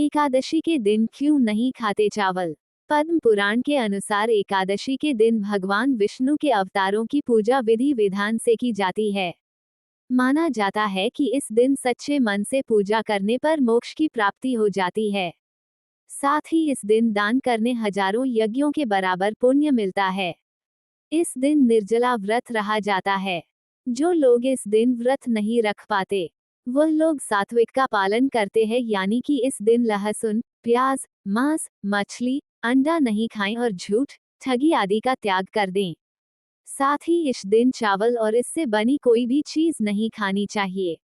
एकादशी के दिन क्यों नहीं खाते चावल? पद्म पुराण के अनुसार एकादशी के दिन भगवान विष्णु के अवतारों की पूजा विधि विधान से की जाती है। माना जाता है कि इस दिन सच्चे मन से पूजा करने पर मोक्ष की प्राप्ति हो जाती है। साथ ही इस दिन दान करने हजारों यज्ञों के बराबर पुण्य मिलता है। इस दिन निर्जला व्रत रहा जाता है। जो लोग इस दिन व्रत नहीं रख पाते, वह लोग सात्विक का पालन करते हैं, यानी कि इस दिन लहसुन, प्याज, मांस, मछली, अंडा नहीं खाएं और झूठ, ठगी आदि का त्याग कर दें। साथ ही इस दिन चावल और इससे बनी कोई भी चीज नहीं खानी चाहिए।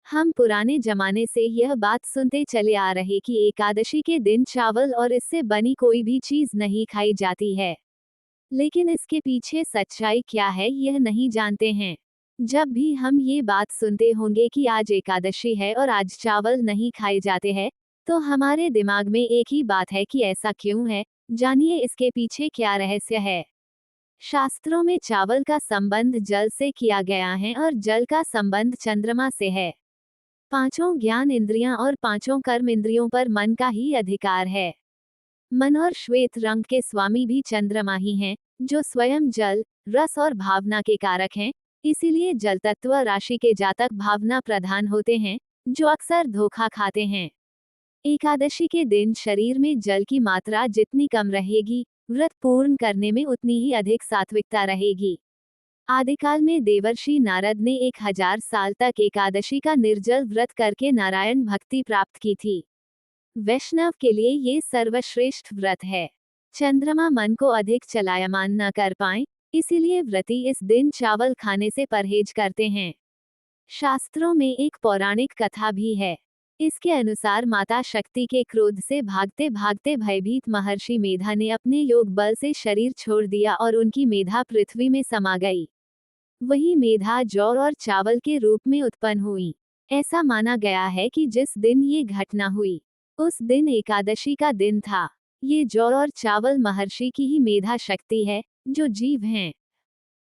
हम पुराने जमाने से यह बात सुनते चले आ रहे कि एकादशी के दिन चावल और इससे बनी कोई भी चीज नहीं खाई जाती है। लेकिन इसके पीछे सच्चाई क्या है यह नहीं जानते हैं। जब भी हम ये बात सुनते होंगे कि आज एकादशी है और आज चावल नहीं खाए जाते हैं, तो हमारे दिमाग में एक ही बात है कि ऐसा क्यों है, जानिए इसके पीछे क्या रहस्य है। शास्त्रों में चावल का संबंध जल से किया गया है और जल का संबंध चंद्रमा से है। पांचों ज्ञान इंद्रियां और पांचों कर्म इंद्रियों पर मन का ही अधिकार है। मन और श्वेत रंग के स्वामी भी चंद्रमा ही हैं, जो स्वयं जल, रस और भावना के कारक हैं। इसीलिए जल तत्व राशि के जातक भावना प्रधान होते हैं, जो अक्सर धोखा खाते हैं। एकादशी के दिन शरीर में जल की मात्रा जितनी कम रहेगी, व्रत पूर्ण करने में उतनी ही अधिक सात्विकता रहेगी। आदिकाल में देवर्षि नारद ने 1000 साल तक एकादशी का निर्जल व्रत करके नारायण भक्ति प्राप्त की थी। वैष्णव के लिए ये सर्वश्रेष्ठ व्रत है। चंद्रमा मन को अधिक चलायमान न कर पाए, इसीलिए व्रती इस दिन चावल खाने से परहेज करते हैं। शास्त्रों में एक पौराणिक कथा भी है। इसके अनुसार माता शक्ति के क्रोध से भागते भागते भयभीत महर्षि मेधा ने अपने योग बल से शरीर छोड़ दिया और उनकी मेधा पृथ्वी में समा गई। वही मेधा जौ और चावल के रूप में उत्पन्न हुई। ऐसा माना गया है कि जिस दिन ये घटना हुई, उस दिन एकादशी का दिन था। ये जौ और चावल महर्षि की ही मेधा शक्ति है, जो जीव हैं।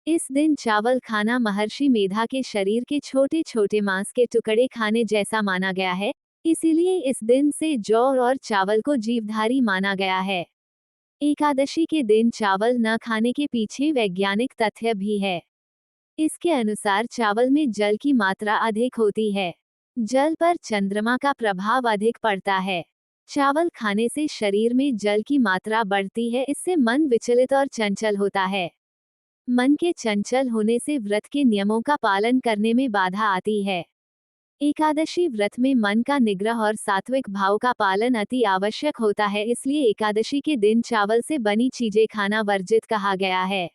इस दिन चावल खाना महर्षि मेधा के शरीर के छोटे छोटे मांस के टुकड़े खाने जैसा माना गया है, इसीलिए इस दिन से जौ और चावल को जीवधारी माना गया है। एकादशी के दिन चावल न खाने के पीछे वैज्ञानिक तथ्य भी है। इसके अनुसार चावल में जल की मात्रा अधिक होती है। जल पर चंद्रमा का प्रभाव अधिक पड़ता है। चावल खाने से शरीर में जल की मात्रा बढ़ती है, इससे मन विचलित और चंचल होता है। मन के चंचल होने से व्रत के नियमों का पालन करने में बाधा आती है। एकादशी व्रत में मन का निग्रह और सात्विक भाव का पालन अति आवश्यक होता है, इसलिए एकादशी के दिन चावल से बनी चीजें खाना वर्जित कहा गया है।